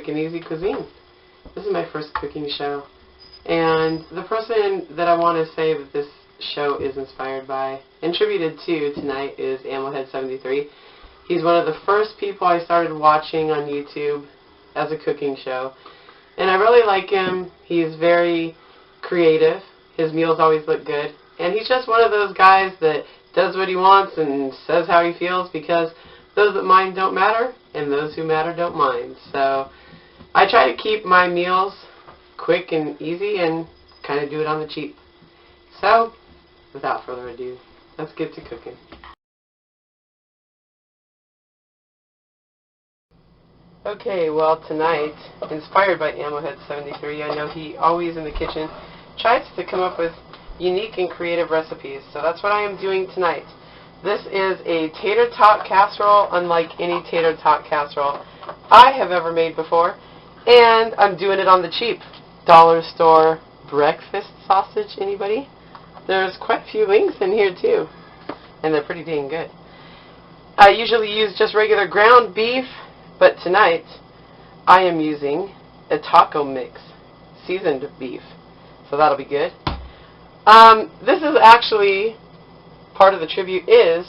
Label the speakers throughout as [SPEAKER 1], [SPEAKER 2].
[SPEAKER 1] quick and easy cuisine. This is my first cooking show. And the person that I want to say that this show is inspired by and attributed to tonight is Amelhead73. He's one of the first people I started watching on YouTube as a cooking show. And I really like him. He's very creative. His meals always look good. And he's just one of those guys that does what he wants and says how he feels, because those that mind don't matter and those who matter don't mind. So I try to keep my meals quick and easy and kind of do it on the cheap. So without further ado, let's get to cooking. Okay, well, tonight, inspired by Amelhead73, I know he always in the kitchen tries to come up with unique and creative recipes, so that's what I am doing tonight. This is a tater tot casserole unlike any tater tot casserole I have ever made before, and I'm doing it on the cheap. Dollar store breakfast sausage, anybody? There's quite a few links in here too, and they're pretty dang good. I usually use just regular ground beef, but tonight I am using a taco mix, seasoned beef, so that'll be good. This is actually, part of the tribute is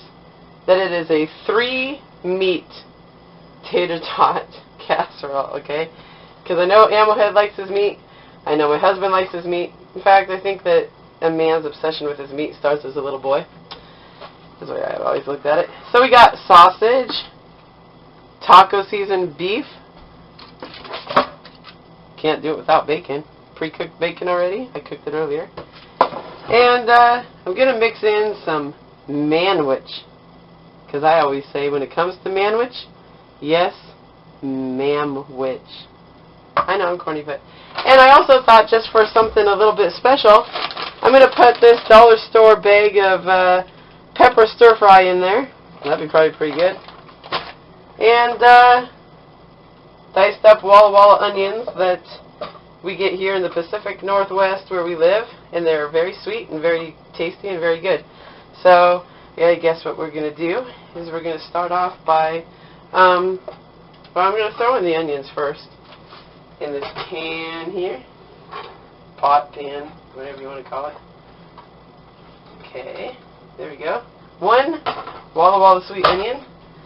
[SPEAKER 1] that it is a 3-meat tater tot casserole, okay? Because I know Amelhead likes his meat. I know my husband likes his meat. In fact, I think that a man's obsession with his meat starts as a little boy. That's the way I've always looked at it. So we got sausage, taco seasoned beef. Can't do it without bacon. Pre-cooked bacon already. I cooked it earlier. And I'm going to mix in some manwich. Because I always say when it comes to manwich, yes, ma'am-wich. I know I'm corny, but... And I also thought just for something a little bit special, I'm going to put this dollar store bag of pepper stir fry in there. That'd be probably pretty good. And diced up Walla Walla onions that we get here in the Pacific Northwest where we live, and they're very sweet and very tasty and very good. So, yeah, I guess what we're going to do is we're going to start off by, well, I'm going to throw in the onions first in this pan here, pot, pan, whatever you want to call it. Okay, there we go. One Walla Walla sweet onion.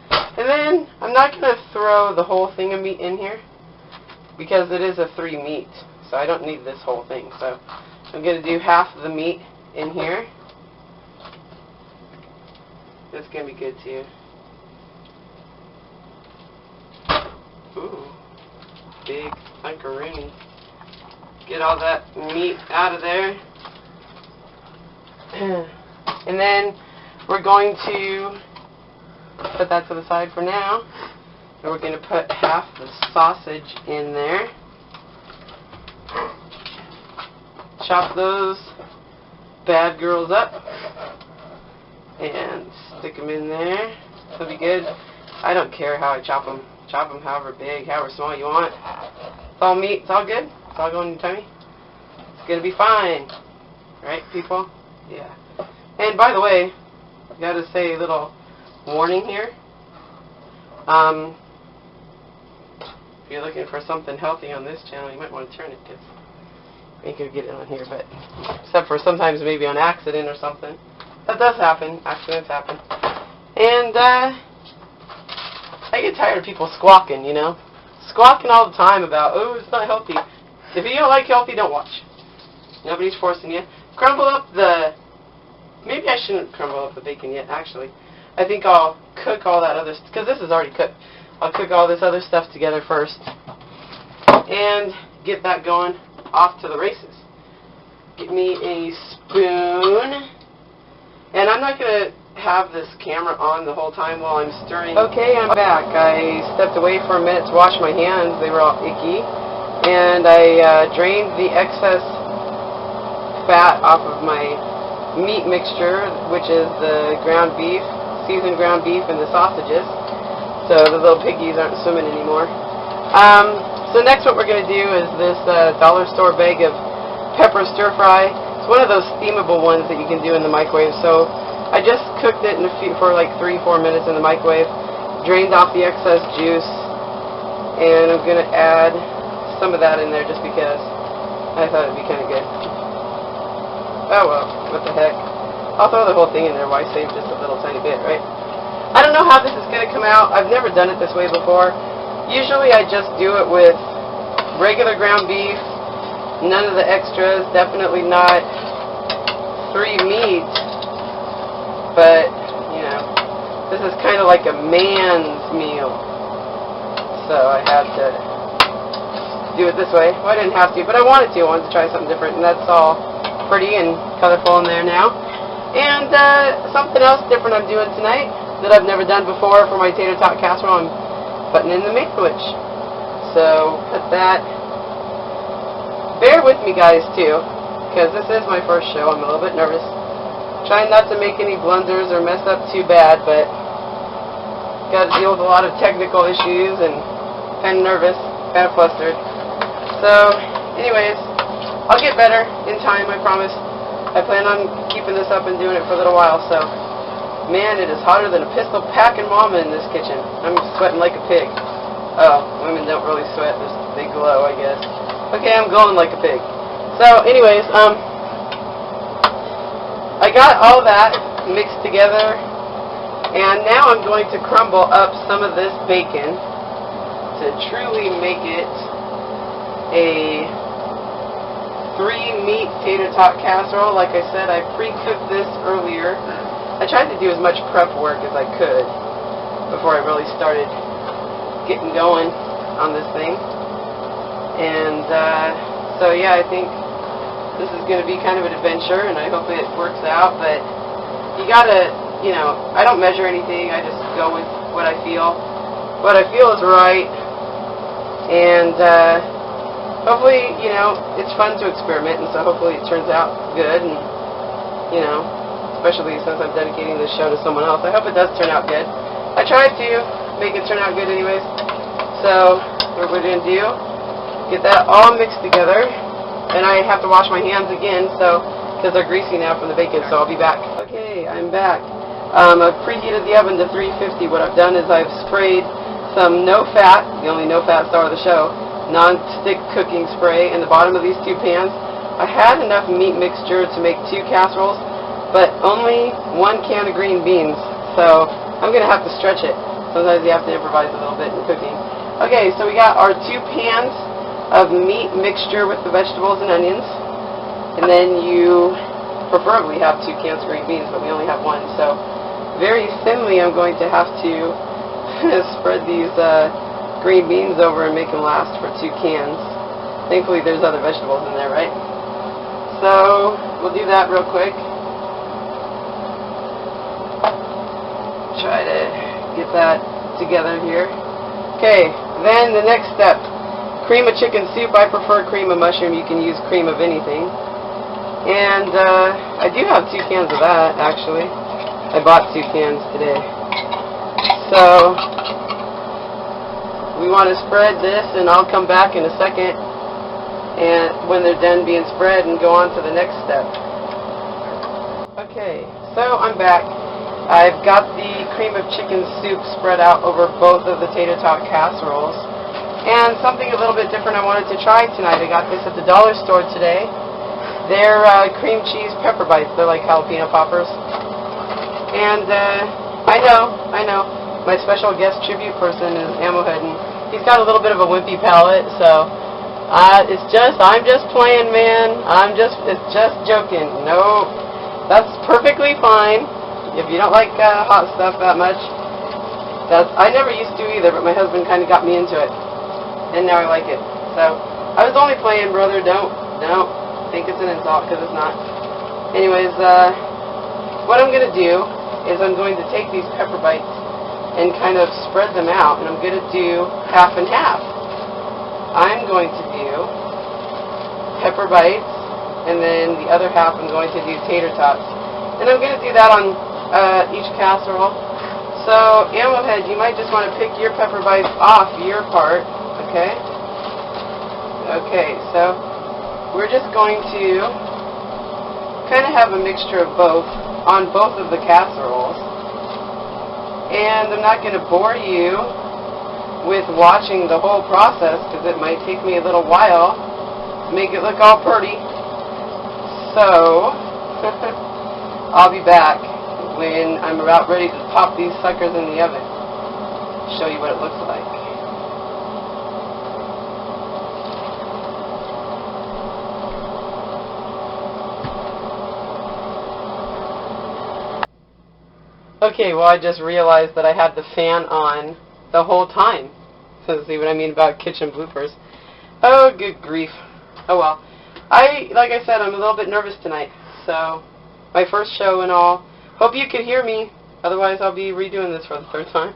[SPEAKER 1] And then I'm not going to throw the whole thing of meat in here because it is a 3-meat, so I don't need this whole thing. So I'm going to do half of the meat in here. That's going to be good too. Ooh, big hunkaroonie. Get all that meat out of there. And then we're going to put that to the side for now. And we're going to put half the sausage in there. Chop those bad girls up and stick them in there. It'll be good. I don't care how I chop them. Chop them however big, however small you want. It's all meat. It's all good. It's all going in your tummy. It's going to be fine. Right, people? Yeah. And by the way, I got to say a little warning here. If you're looking for something healthy on this channel, you might want to turn it, because I ain't going to get it on here, but except for sometimes maybe on accident or something. That does happen. Accidents happen. And I get tired of people squawking, you know. Squawking all the time about, oh, it's not healthy. If you don't like healthy, don't watch. Nobody's forcing you. Crumble up the... Maybe I shouldn't crumble up the bacon yet, actually. I think I'll cook all that other... Because this is already cooked. I'll cook all this other stuff together first. And get that going off to the races. Get me a spoon. And I'm not going to have this camera on the whole time while I'm stirring. Okay, I'm back. I stepped away for a minute to wash my hands. They were all icky. And I drained the excess fat off of my meat mixture, which is the ground beef, seasoned ground beef, and the sausages, so the little piggies aren't swimming anymore. So next what we're going to do is this dollar store bag of pepper stir fry. It's one of those steamable ones that you can do in the microwave. So I just cooked it for like 3-4 minutes in the microwave, drained off the excess juice, And I'm going to add some of that in there just because I thought it would be kind of good. Oh well, what the heck. I'll throw the whole thing in there. Why save just a little tiny bit, right? I don't know how this is going to come out. I've never done it this way before. Usually I just do it with regular ground beef, none of the extras, definitely not 3 meats, but, you know, this is kind of like a man's meal. So I had to do it this way. Well, I didn't have to, but I wanted to. I wanted to try something different, and that's all pretty and colorful in there now. And something else different I'm doing tonight that I've never done before for my tater tot casserole. I'm putting in the make-a-wish. So put that. Bear with me, guys, too, because this is my first show. I'm a little bit nervous. Trying not to make any blunders or mess up too bad, but got to deal with a lot of technical issues and kind of nervous, kind of flustered. So, anyways, I'll get better in time, I promise. I plan on keeping this up and doing it for a little while, so. Man, it is hotter than a pistol packing mama in this kitchen. I'm sweating like a pig. Oh, women don't really sweat. They glow, I guess. Okay, I'm glowing like a pig. So, anyways, I got all that mixed together, and now I'm going to crumble up some of this bacon to truly make it a 3-meat tater tot casserole. Like I said, I pre-cooked this earlier. I tried to do as much prep work as I could before I really started getting going on this thing. And so yeah, I think this is going to be kind of an adventure, and I hope it works out. But you gotta, you know, I don't measure anything. I just go with what I feel. What I feel is right. And hopefully, you know, it's fun to experiment, and so hopefully it turns out good. And, you know, especially since I'm dedicating this show to someone else, I hope it does turn out good. I tried to make it turn out good anyways. So what we're going to do, get that all mixed together, and I have to wash my hands again, so because they're greasy now from the bacon, so I'll be back. Okay, I'm back. I've preheated the oven to 350. What I've done is I've sprayed some no-fat, the only no-fat star of the show, non-stick cooking spray in the bottom of these 2 pans. I had enough meat mixture to make 2 casseroles, but only 1 can of green beans, so I'm going to have to stretch it. Sometimes you have to improvise a little bit in cooking. Okay, so we got our 2 pans of meat mixture with the vegetables and onions, and then you preferably have 2 cans of green beans, but we only have 1, so very thinly I'm going to have to spread these green beans over and make them last for 2 cans. Thankfully there's other vegetables in there, right? So we'll do that real quick. Try to get that together here. Okay, then the next step. Cream of chicken soup. I prefer cream of mushroom. You can use cream of anything. And I do have 2 cans of that, actually. I bought 2 cans today. So we want to spread this, and I'll come back in a second and when they're done being spread and go on to the next step. Okay, so I'm back. I've got the cream of chicken soup spread out over both of the tater tot casseroles. And something a little bit different I wanted to try tonight. I got this at the dollar store today. They're cream cheese pepper bites. They're like jalapeno poppers. And I know, my special guest tribute person is Ammohead, and he's got a little bit of a wimpy palate, so I'm just playing, man. It's just joking. No, that's perfectly fine. If you don't like hot stuff that much, I never used to either, but my husband kind of got me into it, and now I like it. So I was only playing, brother. Don't think it's an insult, because it's not. Anyways, what I'm going to do is I'm going to take these pepper bites and kind of spread them out, and I'm going to do half and half. I'm going to do pepper bites, and then the other half I'm going to do tater tots. And I'm going to do that on each casserole. So, Ammohead, you might just want to pick your pepper bites off your part, okay? Okay, so we're just going to kind of have a mixture of both on both of the casseroles. And I'm not going to bore you with watching the whole process, because it might take me a little while to make it look all pretty. So, I'll be back when I'm about ready to pop these suckers in the oven. Show you what it looks like. Okay, well, I just realized that I had the fan on the whole time. So see what I mean about kitchen bloopers. Oh, good grief. Oh well. Like I said, I'm a little bit nervous tonight. So, my first show and all. Hope you can hear me. Otherwise, I'll be redoing this for the third time.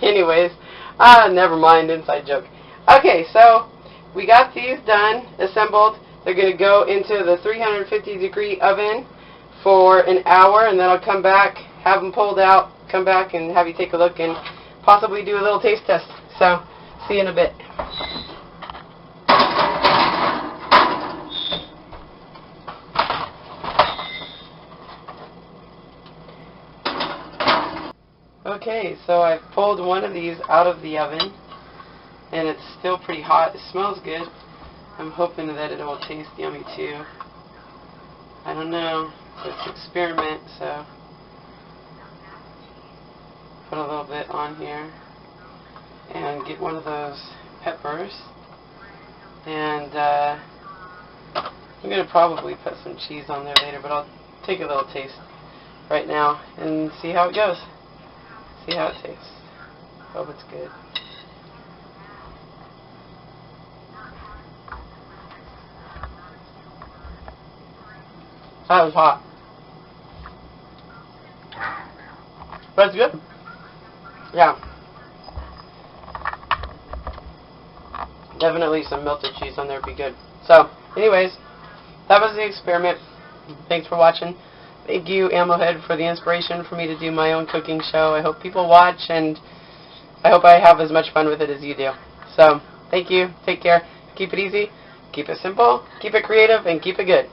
[SPEAKER 1] Anyways, never mind, inside joke. Okay, so we got these done, assembled. They're going to go into the 350-degree oven for an hour, and then I'll come back, have them pulled out, come back and have you take a look and possibly do a little taste test. So, see you in a bit. Okay, so I've pulled one of these out of the oven, and it's still pretty hot. It smells good. I'm hoping that it will taste yummy too. I don't know. It's an experiment, so put a little bit on here and get one of those peppers, and I'm going to probably put some cheese on there later, but I'll take a little taste right now and see how it goes. See how it tastes. Hope it's good. That was hot. But it's good. Yeah. Definitely some melted cheese on there would be good. So, anyways, that was the experiment. Thanks for watching. Thank you, Ammohead, for the inspiration for me to do my own cooking show. I hope people watch, and I hope I have as much fun with it as you do. So, thank you. Take care. Keep it easy. Keep it simple. Keep it creative. And keep it good.